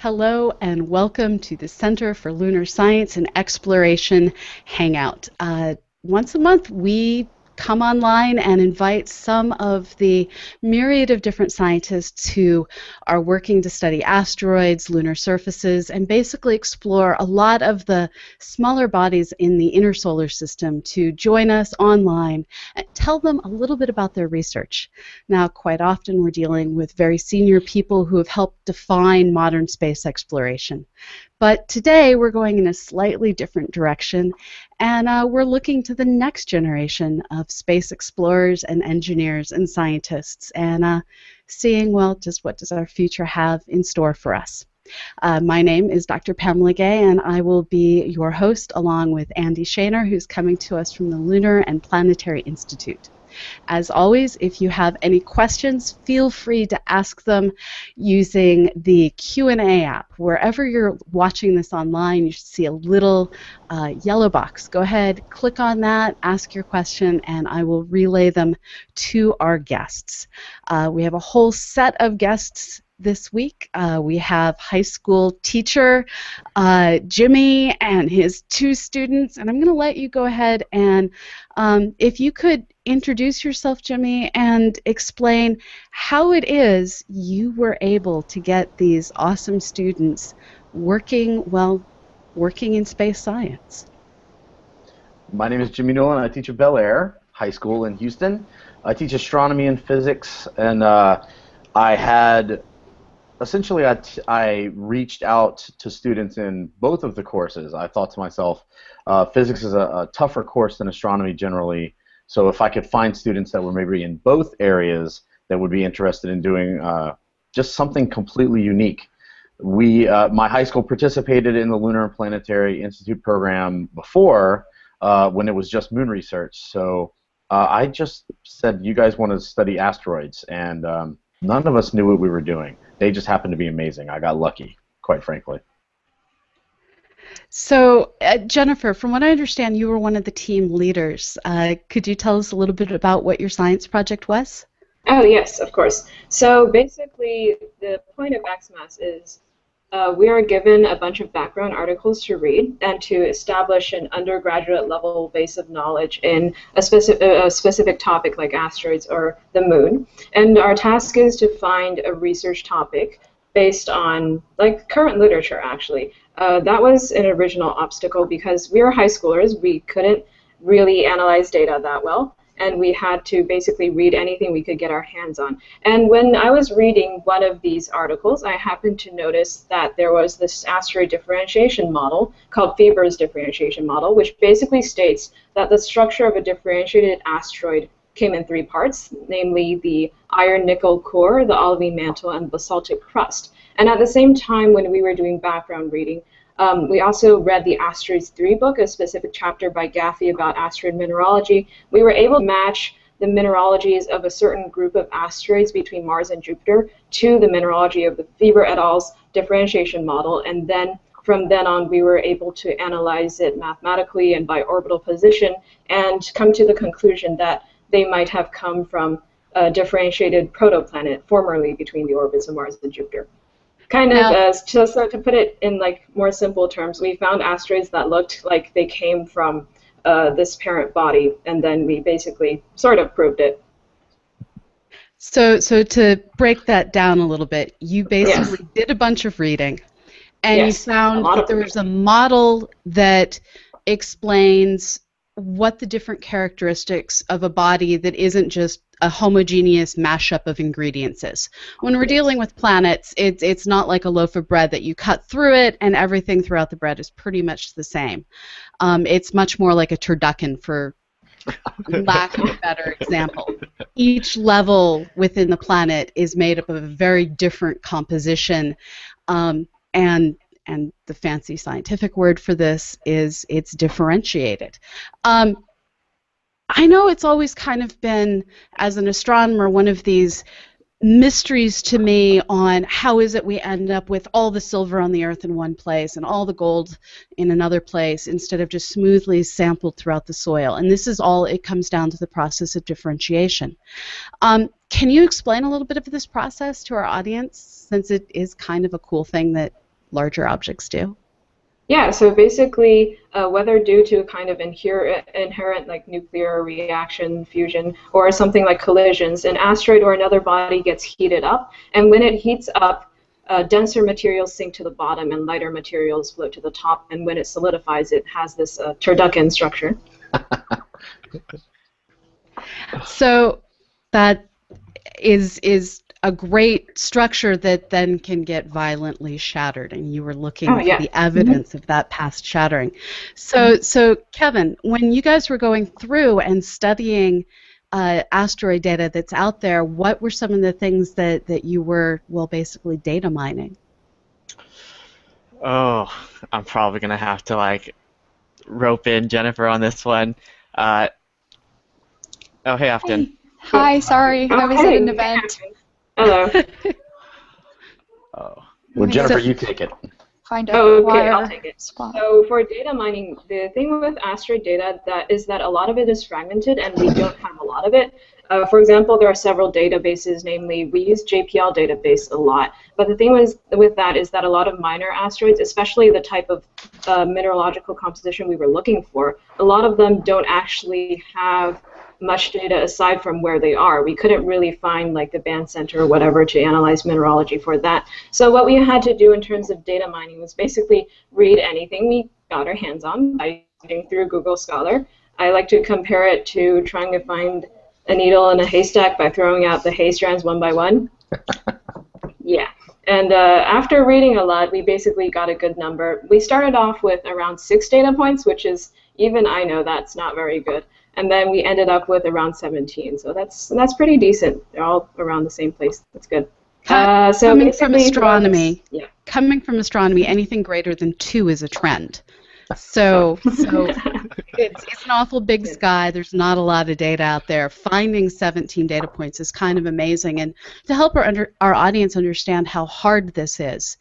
Hello and welcome to the Center for Lunar Science and Exploration Hangout. Once a month we come online and invite some of the myriad of different scientists who are working to study asteroids, lunar surfaces, and basically explore a lot of the smaller bodies in the inner solar system to join us online and tell them a little bit about their research. Now, quite often we're dealing with very senior people who have helped define modern space exploration. But today we're going in a slightly different direction, and we're looking to the next generation of space explorers and engineers and scientists and seeing, well, just what does our future have in store for us. My name is Dr. Pamela Gay, and I will be your host along with Andy Shaner, who's coming to us from the Lunar and Planetary Institute. As always, if you have any questions, feel free to ask them using the Q&A app. Wherever you're watching this online, you should see a little yellow box. Go ahead, click on that, ask your question, and I will relay them to our guests. We have a whole set of guests this week. We have high school teacher Jimmy and his two students, and I'm going to let you go ahead and if you could introduce yourself, Jimmy, and explain how it is you were able to get these awesome students working in space science. My name is Jimmy Nolan. I teach at Bel Air High School in Houston. I teach astronomy and physics, and essentially, I reached out to students in both of the courses. I thought to myself, physics is a tougher course than astronomy generally, so if I could find students that were maybe in both areas that would be interested in doing just something completely unique. My high school participated in the Lunar and Planetary Institute program before when it was just moon research, so I just said, you guys want to study asteroids, and none of us knew what we were doing. They just happened to be amazing. I got lucky, quite frankly. So, Jennifer, from what I understand, you were one of the team leaders. Could you tell us a little bit about what your science project was? Oh, yes, of course. So basically, the point of XMAS is we are given a bunch of background articles to read and to establish an undergraduate level base of knowledge in a specific topic like asteroids or the moon. And our task is to find a research topic based on like current literature, actually. That was an original obstacle because we were high schoolers. We couldn't really analyze data that well, and we had to basically read anything we could get our hands on. And when I was reading one of these articles, I happened to notice that there was this asteroid differentiation model called Fieber's differentiation model, which basically states that the structure of a differentiated asteroid came in three parts, namely the iron-nickel core, the olivine mantle, and basaltic crust. And at the same time, when we were doing background reading, we also read the Asteroids 3 book, a specific chapter by Gaffey about asteroid mineralogy. We were able to match the mineralogies of a certain group of asteroids between Mars and Jupiter to the mineralogy of the Fieber et al.'s differentiation model, and then from then on we were able to analyze it mathematically and by orbital position and come to the conclusion that they might have come from a differentiated protoplanet formerly between the orbits of Mars and Jupiter. Kind of, just to put it in like more simple terms, we found asteroids that looked like they came from this parent body, and then we basically sort of proved it. So to break that down a little bit, you basically did a bunch of reading, and you found that there was a model that explains what the different characteristics of a body that isn't just a homogeneous mashup of ingredients is. When we're dealing with planets, it's not like a loaf of bread that you cut through it and everything throughout the bread is pretty much the same. It's much more like a turducken, for lack of a better example. Each level within the planet is made up of a very different composition, and the fancy scientific word for this is it's differentiated. I know it's always kind of been, as an astronomer, one of these mysteries to me on how is it we end up with all the silver on the Earth in one place and all the gold in another place instead of just smoothly sampled throughout the soil. And this is all, it comes down to the process of differentiation. Can you explain a little bit of this process to our audience, since it is kind of a cool thing that larger objects do? Yeah, so basically, whether due to kind of inherent like nuclear reaction, fusion, or something like collisions, an asteroid or another body gets heated up, and when it heats up, denser materials sink to the bottom and lighter materials float to the top, and when it solidifies, it has this turducken structure. So that is a great structure that then can get violently shattered, and you were looking for the evidence of that past shattering. So Kevin, when you guys were going through and studying asteroid data that's out there, what were some of the things that you were, well, basically data mining? Oh, I'm probably going to have to, like, rope in Jennifer on this one. Oh, hey, Afton. Hey. Hi, sorry, I was at an event. Hello. Oh. Well, Jennifer, you take it. Find okay, I'll take it. Spot. So for data mining, the thing with asteroid data is that a lot of it is fragmented and we don't have a lot of it. For example, there are several databases, namely we use JPL database a lot. But the thing with that is that a lot of minor asteroids, especially the type of mineralogical composition we were looking for, a lot of them don't actually have much data aside from where they are. We couldn't really find like the band center or whatever to analyze mineralogy for that. So what we had to do in terms of data mining was basically read anything we got our hands on by reading through Google Scholar. I like to compare it to trying to find a needle in a haystack by throwing out the hay strands one by one. Yeah. And after reading a lot, we basically got a good number. We started off with around 6 data points, which is, even I know that's not very good. And then we ended up with around 17. So that's pretty decent. They're all around the same place. That's good. So coming from astronomy, coming from astronomy, anything greater than 2 is a trend. So it's an awful big sky. There's not a lot of data out there. Finding 17 data points is kind of amazing. And to help our audience understand how hard this is,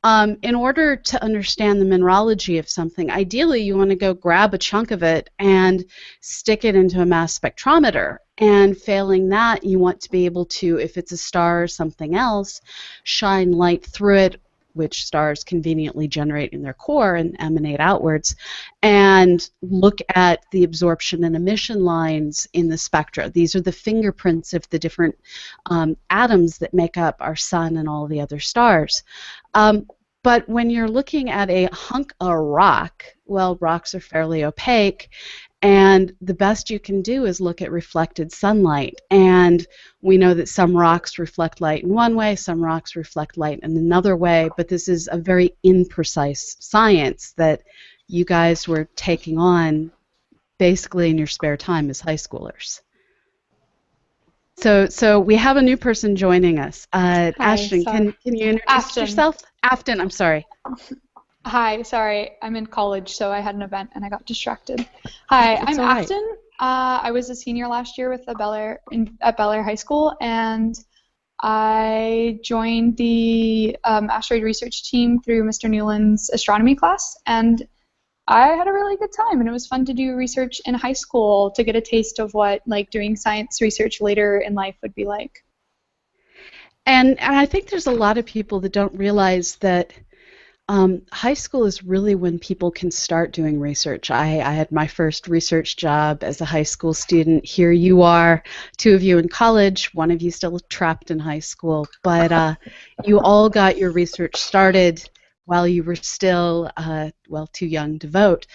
in order to understand the mineralogy of something, ideally you want to go grab a chunk of it and stick it into a mass spectrometer. And failing that, you want to be able to, if it's a star or something else, shine light through it, which stars conveniently generate in their core and emanate outwards, and look at the absorption and emission lines in the spectra. These are the fingerprints of the different atoms that make up our sun and all the other stars. But when you're looking at a hunk of rock, well, rocks are fairly opaque, and the best you can do is look at reflected sunlight. And we know that some rocks reflect light in one way, some rocks reflect light in another way, but this is a very imprecise science that you guys were taking on basically in your spare time as high schoolers. So we have a new person joining us. Ashton, can you introduce yourself? Afton, I'm sorry. Hi, sorry, I'm in college, so I had an event and I got distracted. Hi, I'm Afton. I was a senior last year with at Bel Air High School, and I joined the asteroid research team through Mr. Newland's astronomy class, and I had a really good time, and it was fun to do research in high school to get a taste of what like doing science research later in life would be like. And I think there's a lot of people that don't realize that high school is really when people can start doing research. I had my first research job as a high school student. Here you are, 2 of you in college, 1 of you still trapped in high school. But you all got your research started while you were still, well, too young to vote.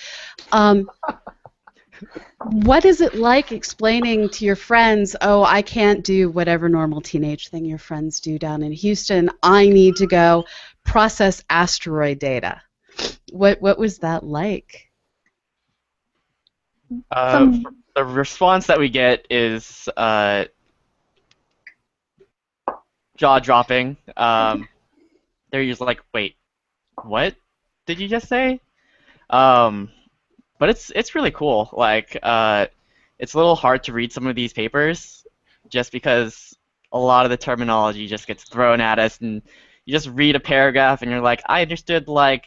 What is it like explaining to your friends, oh, I can't do whatever normal teenage thing your friends do down in Houston. I need to go process asteroid data. What was that like? The response that we get is jaw-dropping. They're usually like, wait, what did you just say? But it's really cool. Like, it's a little hard to read some of these papers just because a lot of the terminology just gets thrown at us, and you just read a paragraph and you're like, I understood like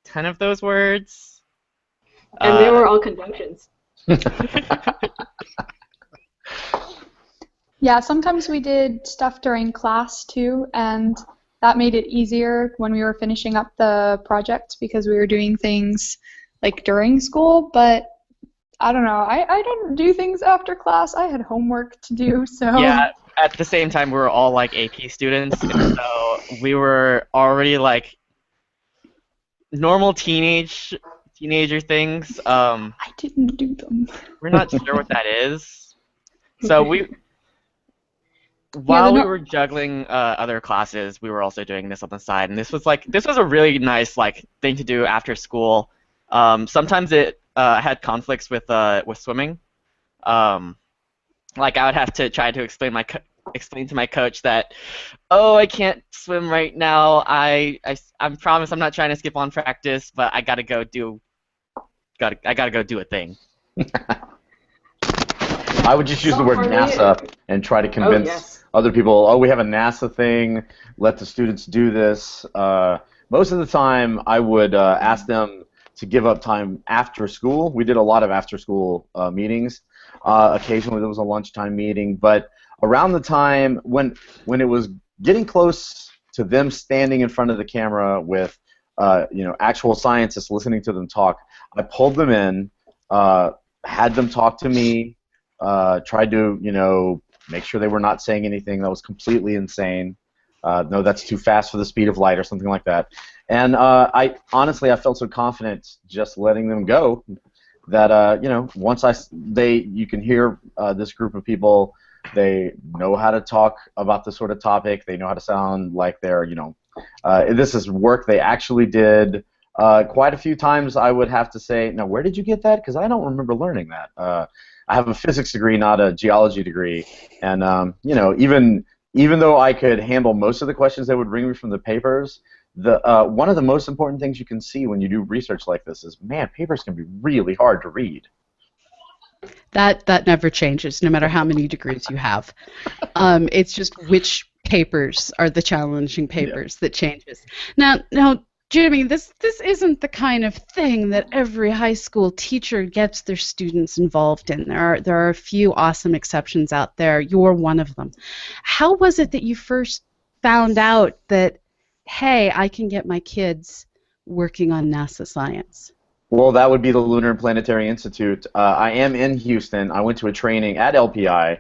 10 of those words. And they were all conjunctions. Yeah, sometimes we did stuff during class too, and that made it easier when we were finishing up the project because we were doing things like during school, but I don't know. I didn't do things after class. I had homework to do, so. Yeah, at the same time, we were all like AP students, and so we were already like normal teenager things. I didn't do them. We're not sure what that is. So while we were juggling other classes, we were also doing this on the side, and this was a really nice like thing to do after school. Sometimes it had conflicts with swimming. Like I would have to try to explain to my coach that, oh, I can't swim right now. I promise I'm not trying to skip on practice, but I gotta go do a thing. I would just use the word NASA and try to convince other people, oh, we have a NASA thing, let the students do this. Most of the time, I would ask them to give up time after school. We did a lot of after-school meetings. Occasionally, there was a lunchtime meeting, but around the time when it was getting close to them standing in front of the camera with actual scientists listening to them talk, I pulled them in, had them talk to me, tried to make sure they were not saying anything that was completely insane. No, that's too fast for the speed of light or something like that. And I felt so confident just letting them go that once you can hear this group of people, they know how to talk about this sort of topic. They know how to sound like they're this is work they actually did. Quite a few times I would have to say, now where did you get that? Because I don't remember learning that. I have a physics degree, not a geology degree, and even though I could handle most of the questions they would bring me from the papers, one of the most important things you can see when you do research like this is, man, papers can be really hard to read. That never changes, no matter how many degrees you have. It's just which papers are the challenging papers that changes. Now, Jimmy, this isn't the kind of thing that every high school teacher gets their students involved in. There are a few awesome exceptions out there. You're one of them. How was it that you first found out that, hey, I can get my kids working on NASA science? Well, that would be the Lunar and Planetary Institute. I am in Houston. I went to a training at LPI.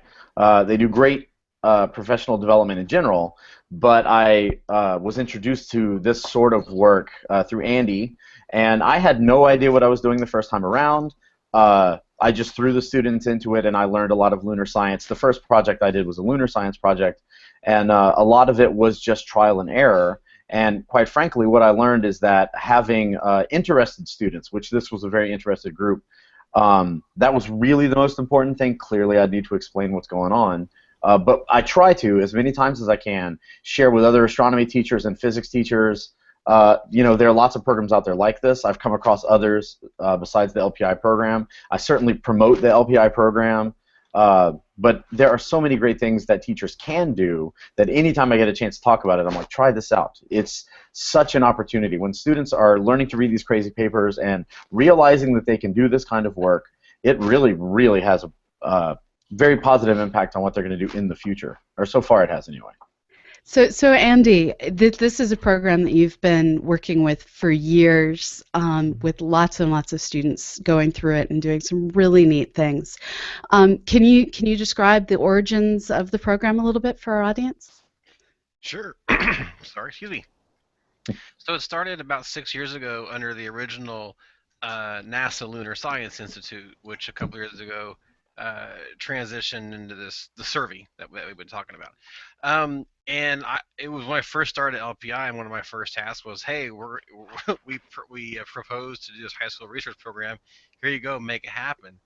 They do great professional development in general, but I was introduced to this sort of work through Andy, and I had no idea what I was doing the first time around. I just threw the students into it, and I learned a lot of lunar science. The first project I did was a lunar science project, and a lot of it was just trial and error. And quite frankly, what I learned is that having interested students, which this was a very interested group, that was really the most important thing. Clearly, I'd need to explain what's going on. But I try to, as many times as I can, share with other astronomy teachers and physics teachers. There are lots of programs out there like this. I've come across others besides the LPI program. I certainly promote the LPI program. But there are so many great things that teachers can do that anytime I get a chance to talk about it, I'm like, try this out. It's such an opportunity. When students are learning to read these crazy papers and realizing that they can do this kind of work, it really, really has a very positive impact on what they're going to do in the future, or so far it has anyway. So Andy, this is a program that you've been working with for years, with lots and lots of students going through it and doing some really neat things. Can you describe the origins of the program a little bit for our audience? Sure. Sorry, excuse me. So it started about 6 years ago under the original NASA Lunar Science Institute, which a couple years ago transitioned into the survey that we've been talking about. And it was when I first started at LPI, and one of my first tasks was, hey, we proposed to do this high school research program. Here you go, make it happen.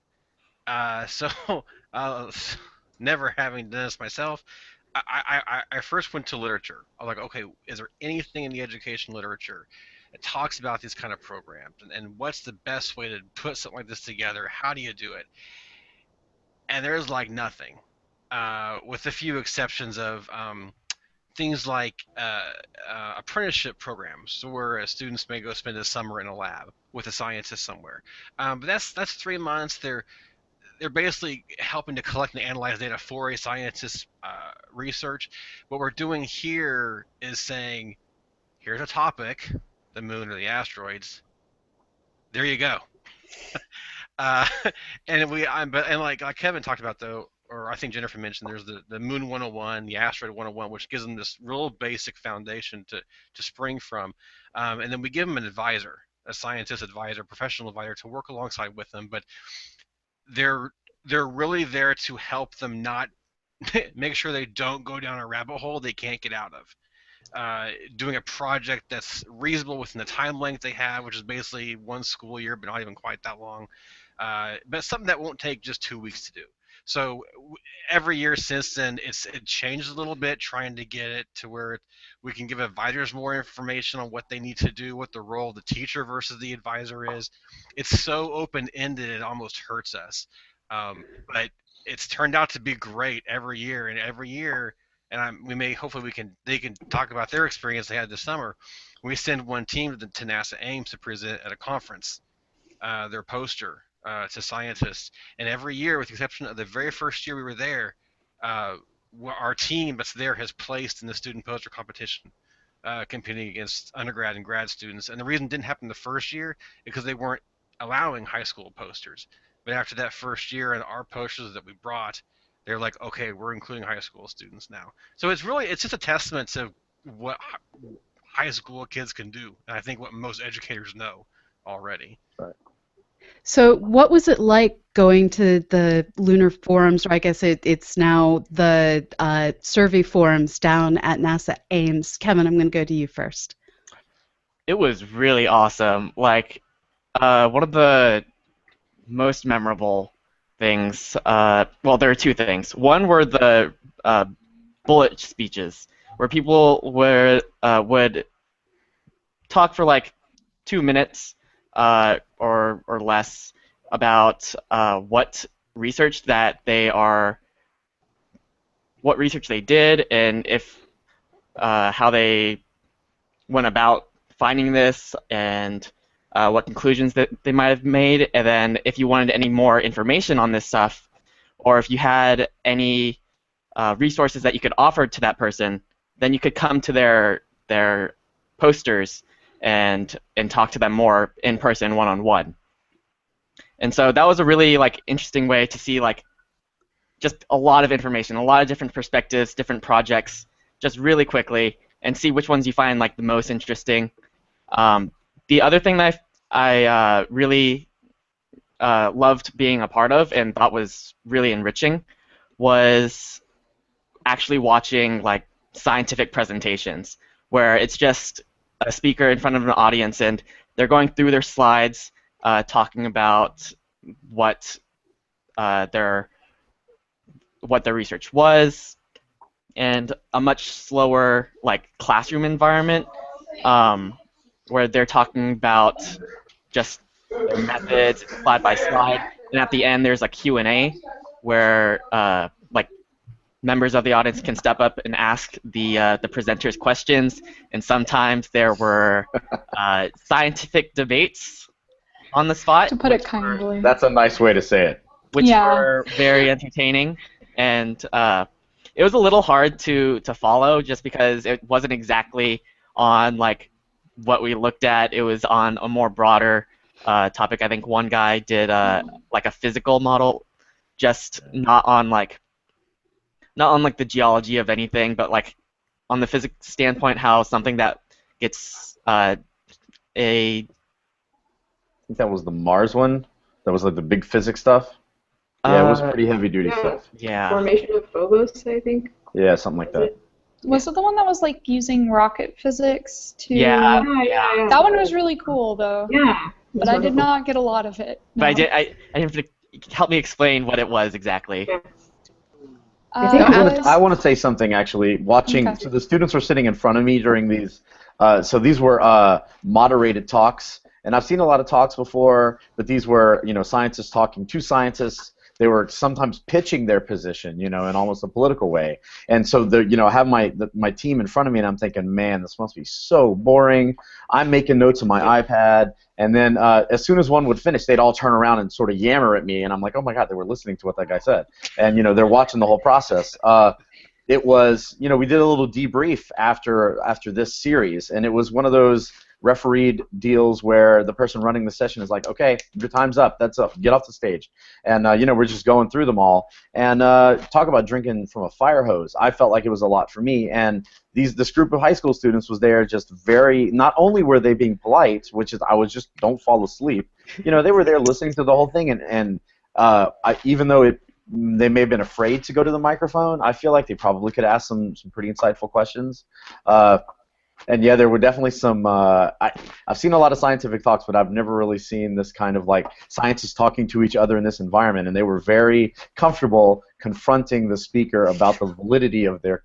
So never having done this myself, I first went to literature. I was like, okay, is there anything in the education literature that talks about these kind of programs, and what's the best way to put something like this together? How do you do it? And there's like nothing, with a few exceptions of things like apprenticeship programs, where students may go spend a summer in a lab with a scientist somewhere. But that's 3 months. They're basically helping to collect and analyze data for a scientist's research. What we're doing here is saying, here's a topic, the moon or the asteroids. There you go. Uh, and like Kevin talked about though, or I think Jennifer mentioned, there's the Moon 101, the Asteroid 101, which gives them this real basic foundation to spring from, and then we give them an advisor, a scientist advisor, professional advisor to work alongside with them, but they're really there to help them not make sure they don't go down a rabbit hole they can't get out of. Doing a project that's reasonable within the time length they have, which is basically one school year, but not even quite that long. But something that won't take just 2 weeks to do. So every year since then, it changed a little bit, trying to get it to where we can give advisors more information on what they need to do, what the role of the teacher versus the advisor is. It's so open-ended, it almost hurts us. But it's turned out to be great every year, and every year. And hopefully they can talk about their experience they had this summer. We send one team to NASA Ames to present at a conference, their poster to scientists. And every year, with the exception of the very first year we were there, our team that's there has placed in the student poster competition, competing against undergrad and grad students. And the reason it didn't happen the first year is because they weren't allowing high school posters. But after that first year and our posters that we brought, they're like, okay, we're including high school students now. So it's just a testament to what high school kids can do, and I think what most educators know already. Right. So what was it like going to the Lunar Forums, or I guess it's now the survey forums down at NASA Ames? Kevin, I'm going to go to you first. It was really awesome. Like, one of the most memorable things, well, there are two things. One were the bullet speeches, where people would talk for like 2 minutes or less about what research they did, and if how they went about finding this, and what conclusions that they might have made, and then if you wanted any more information on this stuff, or if you had any resources that you could offer to that person, then you could come to their posters and talk to them more in person, one-on-one. And so that was a really interesting way to see just a lot of information, a lot of different perspectives, different projects, just really quickly, and see which ones you find the most interesting. The other thing that I really loved being a part of and thought was really enriching was actually watching scientific presentations, where it's just a speaker in front of an audience and they're going through their slides, talking about what their research was, and a much slower classroom environment, where they're talking about just their methods, slide by slide, and at the end there's a Q&A where members of the audience can step up and ask the presenters questions, and sometimes there were scientific debates on the spot. To put it kindly. That's a nice way to say it. Which were very entertaining, and it was a little hard to follow just because it wasn't exactly on what we looked at. It was on a more broader topic. I think one guy did a physical model, just not on the geology of anything, but on the physics standpoint, how something that gets I think that was the Mars one. That was the big physics stuff. Yeah, it was pretty heavy duty stuff. Yeah. Formation of Phobos, I think. Yeah, something like that. Was it the one that was using rocket physics to? Yeah. That one was really cool though. Yeah. But I did not get a lot of it. No. But I have to help me explain what it was exactly. Yeah. I want to say something actually. Watching, Okay. so the students were sitting in front of me during these. So these were moderated talks, and I've seen a lot of talks before, but these were scientists talking to scientists. They were sometimes pitching their position, in almost a political way. And so I have my team in front of me, and I'm thinking, man, this must be so boring. I'm making notes on my iPad, and then as soon as one would finish, they'd all turn around and sort of yammer at me, and I'm like, oh my God, they were listening to what that guy said, and they're watching the whole process. it was, you know, we did a little debrief after this series, and it was one of those refereed deals where the person running the session is like, okay, your time's up, that's up, get off the stage. And you know, we're just going through them all, and talk about drinking from a fire hose. I felt like it was a lot for me, and this group of high school students was there just very, not only were they being polite, which is, I was just, don't fall asleep, you know, they were there listening to the whole thing, and even though they may have been afraid to go to the microphone, I feel like they probably could ask some pretty insightful questions. And yeah, there were definitely some, I've seen a lot of scientific talks, but I've never really seen this kind of like scientists talking to each other in this environment, and they were very comfortable confronting the speaker about the validity of their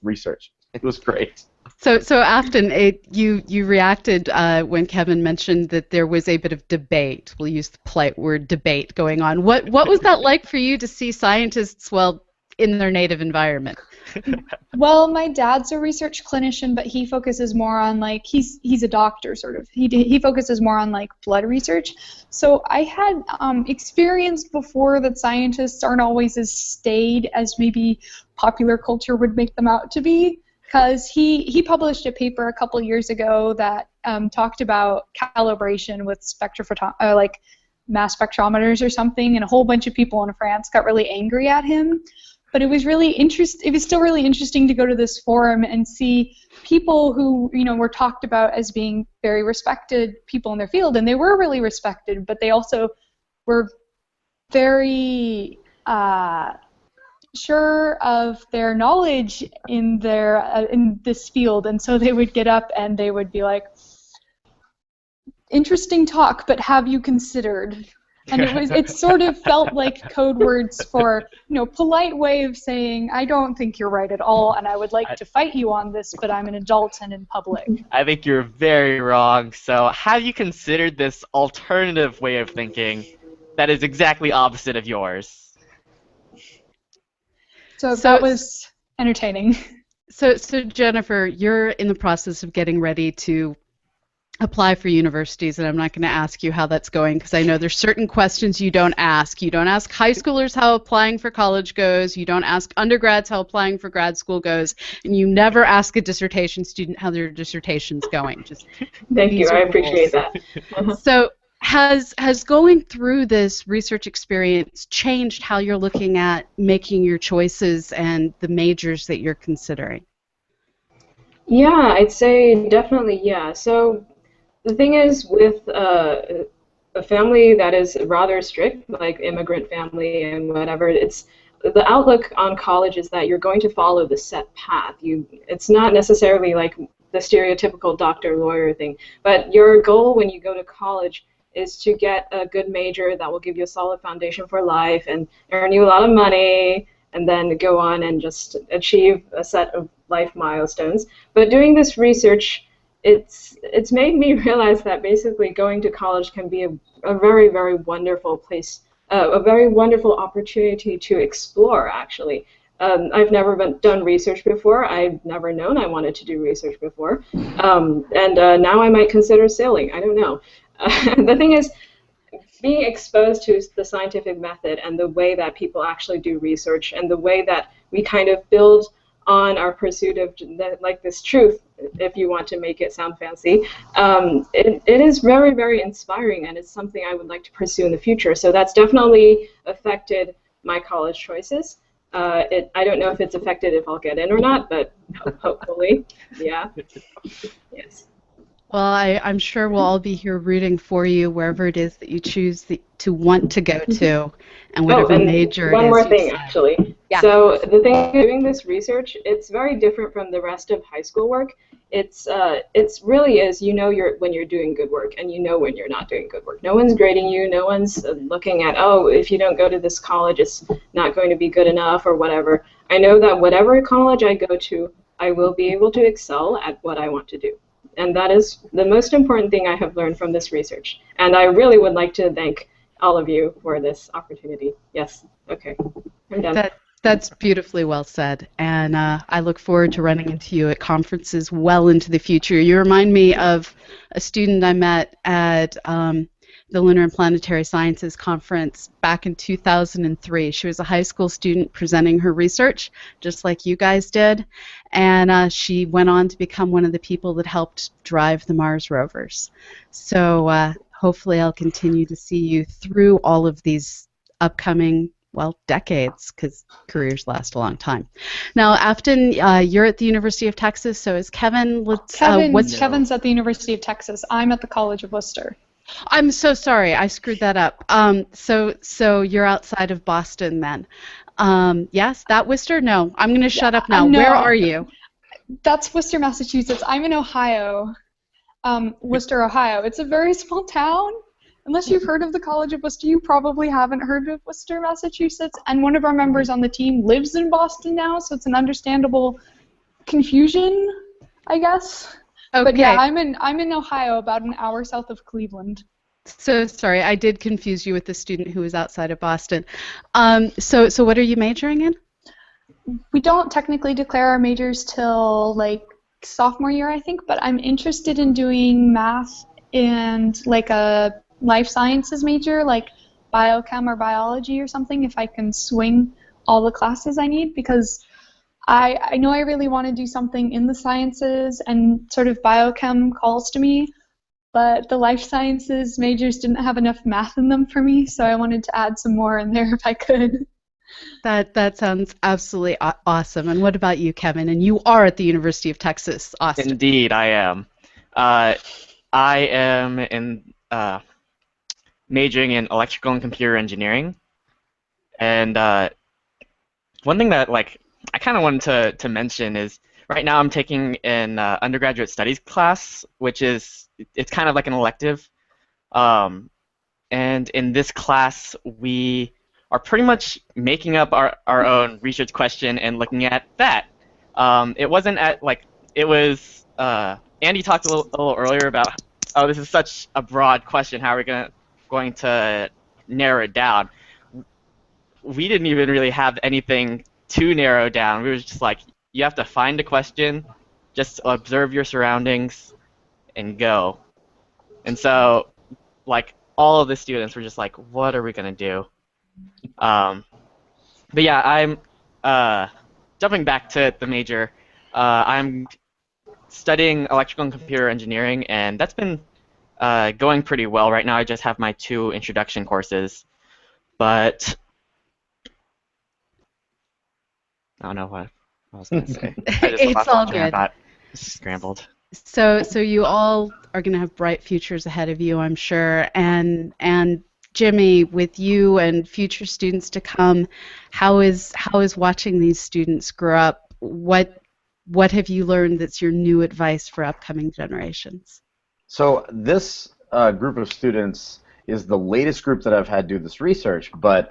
research. It was great. So Afton, you reacted when Kevin mentioned that there was a bit of debate. We'll use the polite word debate going on. What was that like for you to see scientists, well, in their native environment? Well, my dad's a research clinician, but he focuses more on, like, he's a doctor, sort of. He focuses more on, like, blood research. So I had experienced before that scientists aren't always as staid as maybe popular culture would make them out to be, because he published a paper a couple years ago that talked about calibration with like mass spectrometers or something, and a whole bunch of people in France got really angry at him. But it was still really interesting to go to this forum and see people who, you know, were talked about as being very respected people in their field, and they were really respected, but they also were very sure of their knowledge in this field, and so they would get up and they would be like, interesting talk, but have you considered? And it sort of felt like code words for, you know, polite way of saying, I don't think you're right at all, and I would like to fight you on this, but I'm an adult and in public. I think you're very wrong. So have you considered this alternative way of thinking that is exactly opposite of yours? So that was entertaining. So Jennifer, you're in the process of getting ready to apply for universities, and I'm not going to ask you how that's going, because I know there's certain questions you don't ask. You don't ask high schoolers how applying for college goes. You don't ask undergrads how applying for grad school goes, and you never ask a dissertation student how their dissertation's going. Thank you. I appreciate that. So has going through this research experience changed how you're looking at making your choices and the majors that you're considering? Yeah, I'd say definitely, yeah. So the thing is, with a family that is rather strict, like immigrant family and whatever, it's the outlook on college is that you're going to follow the set path. It's not necessarily like the stereotypical doctor lawyer thing, but your goal when you go to college is to get a good major that will give you a solid foundation for life and earn you a lot of money, and then go on and just achieve a set of life milestones. But doing this research, it's made me realize that basically going to college can be a very, very wonderful place, a very wonderful opportunity to explore, actually. I've never done research before. I've never known I wanted to do research before. And now I might consider sailing. I don't know. The thing is, being exposed to the scientific method and the way that people actually do research and the way that we kind of build on our pursuit of like this truth, if you want to make it sound fancy, it is very, very inspiring, and it's something I would like to pursue in the future. So that's definitely affected my college choices. I don't know if it's affected if I'll get in or not, but hopefully, yeah. Yes. Well, I'm sure we'll all be here rooting for you wherever it is that you choose to want to go to, and whatever major it is. One more thing, actually. Yeah. So the thing doing this research, it's very different from the rest of high school work. It's really is, you know, when you're doing good work, and you know when you're not doing good work. No one's grading you. No one's looking at, oh, if you don't go to this college, it's not going to be good enough or whatever. I know that whatever college I go to, I will be able to excel at what I want to do. And that is the most important thing I have learned from this research. And I really would like to thank all of you for this opportunity. Yes. Okay. I'm done. That's beautifully well said. And I look forward to running into you at conferences well into the future. You remind me of a student I met at the Lunar and Planetary Sciences Conference back in 2003. She was a high school student presenting her research, just like you guys did, and she went on to become one of the people that helped drive the Mars rovers. So hopefully I'll continue to see you through all of these upcoming, well, decades, because careers last a long time. Now, Afton, you're at the University of Texas, so is Kevin. Kevin's at the University of Texas. I'm at the College of Worcester. I'm so sorry, I screwed that up. So you're outside of Boston then. Yes, that Worcester? No, I'm going to shut up now. No, where are you? That's Worcester, Massachusetts. I'm in Ohio. Worcester, Ohio. It's a very small town. Unless you've heard of the College of Worcester, you probably haven't heard of Worcester, Massachusetts. And one of our members on the team lives in Boston now, so it's an understandable confusion, I guess. Okay. But yeah, I'm in Ohio, about an hour south of Cleveland. So sorry, I did confuse you with the student who was outside of Boston. So what are you majoring in? We don't technically declare our majors till like sophomore year, I think, but I'm interested in doing math and like a life sciences major, like biochem or biology or something, if I can swing all the classes I need, because I know I really want to do something in the sciences, and sort of biochem calls to me, but the life sciences majors didn't have enough math in them for me, so I wanted to add some more in there if I could. That sounds absolutely awesome. And what about you, Kevin? And you are at the University of Texas, Austin. Indeed, I am. I am in majoring in electrical and computer engineering. And one thing that I kind of wanted to mention is right now I'm taking an undergraduate studies class, which is it's kind of like an elective. And in this class, we are pretty much making up our own research question and looking at that. It wasn't it was Andy talked a little earlier about, oh, this is such a broad question, how are we going to narrow it down? We didn't even really have anything to narrow down. We were just like, you have to find a question, just observe your surroundings, and go. And so, all of the students were just like, what are we going to do? But yeah, I'm jumping back to the major. I'm studying electrical and computer engineering, and that's been going pretty well. Right now I just have my 2 introduction courses, but I don't know what I was going to say. It's all good. Scrambled. So you all are going to have bright futures ahead of you, I'm sure. And Jimmy, with you and future students to come, how is watching these students grow up? What have you learned that's your new advice for upcoming generations? So this group of students is the latest group that I've had do this research, but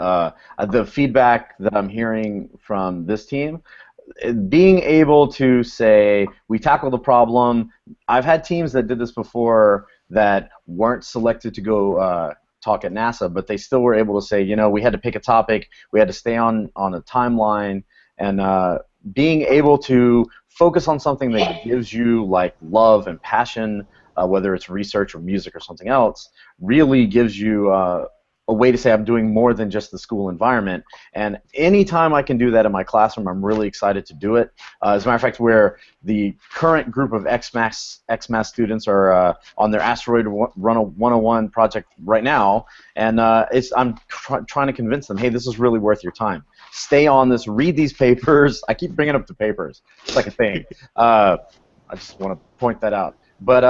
the feedback that I'm hearing from this team, being able to say, we tackled the problem. I've had teams that did this before that weren't selected to go talk at NASA, but they still were able to say, we had to pick a topic, we had to stay on a timeline, and being able to focus on something that gives you love and passion, whether it's research or music or something else, really gives you a way to say I'm doing more than just the school environment. And anytime I can do that in my classroom, I'm really excited to do it. As a matter of fact, where the current group of XMath students are on their Asteroid 101 project right now, and I'm trying to convince them, hey, this is really worth your time. Stay on this, read these papers. I keep bringing up the papers. It's like a thing. I just want to point that out. But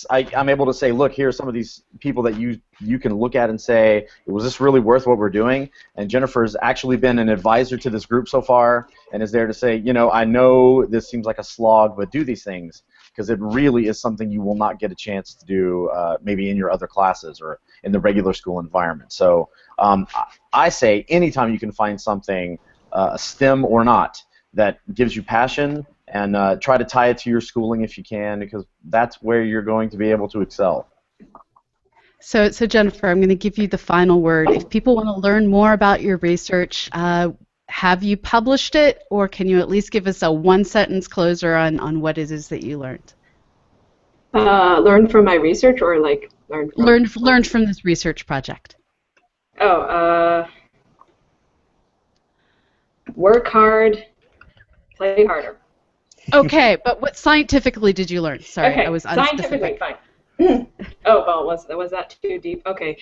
I'm able to say, look, here are some of these people that you can look at and say, was this really worth what we're doing? And Jennifer's actually been an advisor to this group so far and is there to say, I know this seems like a slog, but do these things, because it really is something you will not get a chance to do maybe in your other classes or in the regular school environment. So I say anytime you can find something, STEM or not, that gives you passion, and try to tie it to your schooling if you can, because that's where you're going to be able to excel. So Jennifer, I'm going to give you the final word. If people want to learn more about your research, have you published it, or can you at least give us a one-sentence closer on what it is that you learned? Learn from my research, or like learn from? Learned from this research project. Oh, work hard, play harder. Okay, but what scientifically did you learn? Sorry, okay, I was scientifically, unspecific. fine. Oh, well, was that too deep? Okay.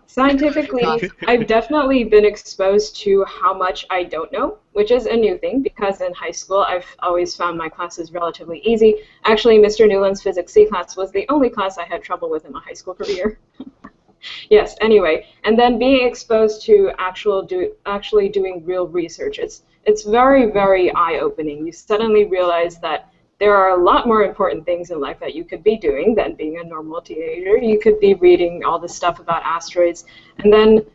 Scientifically, I've definitely been exposed to how much I don't know, which is a new thing because in high school I've always found my classes relatively easy. Actually, Mr. Newland's Physics C class was the only class I had trouble with in my high school career. Yes, anyway, and then being exposed to actually doing real research, it's very, very eye-opening. You suddenly realize that there are a lot more important things in life that you could be doing than being a normal teenager. You could be reading all this stuff about asteroids. And then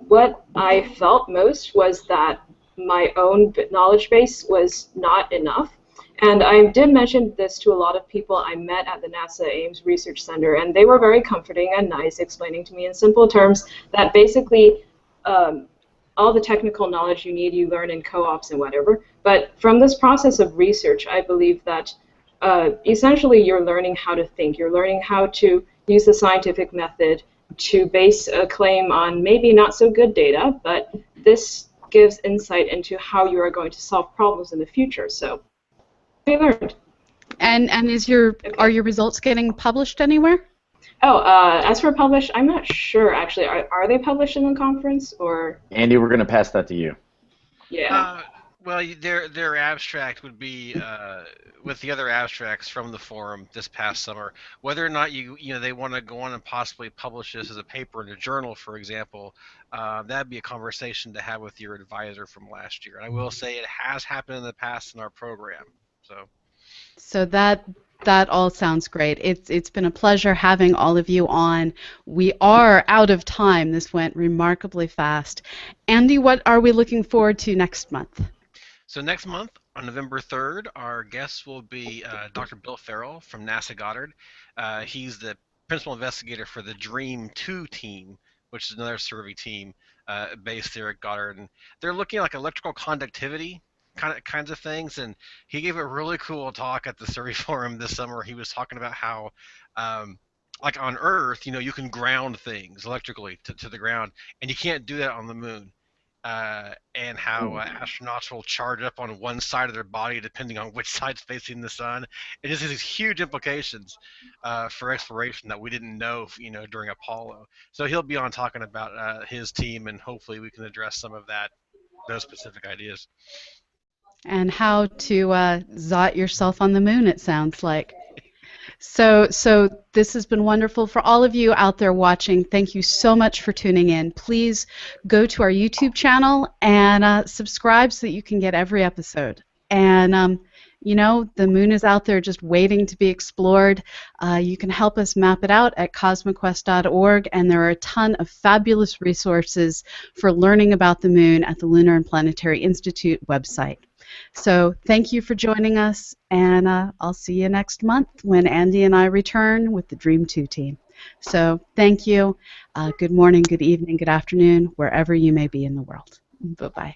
what I felt most was that my own knowledge base was not enough. And I did mention this to a lot of people I met at the NASA Ames Research Center, and they were very comforting and nice, explaining to me in simple terms that basically all the technical knowledge you need you learn in co-ops and whatever. But from this process of research, I believe that essentially you're learning how to think. You're learning how to use the scientific method to base a claim on maybe not so good data, but this gives insight into how you are going to solve problems in the future. So we learned. And are your results getting published anywhere? Oh, as for published, I'm not sure actually. Are they published in the conference or? Andy, we're going to pass that to you. Yeah. Well, their abstract would be with the other abstracts from the forum this past summer. Whether or not they want to go on and possibly publish this as a paper in a journal, for example, that'd be a conversation to have with your advisor from last year. And I will say it has happened in the past in our program. So that all sounds great. It's been a pleasure having all of you on. We are out of time. This went remarkably fast. Andy, what are we looking forward to next month? So next month, on November 3rd, our guest will be Dr. Bill Farrell from NASA Goddard. He's the principal investigator for the DREAM 2 team, which is another survey team based there at Goddard. And they're looking at like electrical conductivity kinds of things. And he gave a really cool talk at the survey forum this summer. He was talking about how like on Earth, you can ground things electrically to the ground, and you can't do that on the moon. And how astronauts will charge up on one side of their body depending on which side's facing the sun. It just has these huge implications for exploration that we didn't know, during Apollo. So he'll be on talking about his team, and hopefully we can address some of those specific ideas. And how to zot yourself on the moon, it sounds like. So this has been wonderful for all of you out there watching. Thank you so much for tuning in. Please go to our YouTube channel and subscribe so that you can get every episode. And the moon is out there just waiting to be explored. You can help us map it out at cosmoquest.org, and there are a ton of fabulous resources for learning about the moon at the Lunar and Planetary Institute website. So thank you for joining us, and I'll see you next month when Andy and I return with the Dream 2 team. So thank you. Good morning, good evening, good afternoon, wherever you may be in the world. Bye-bye.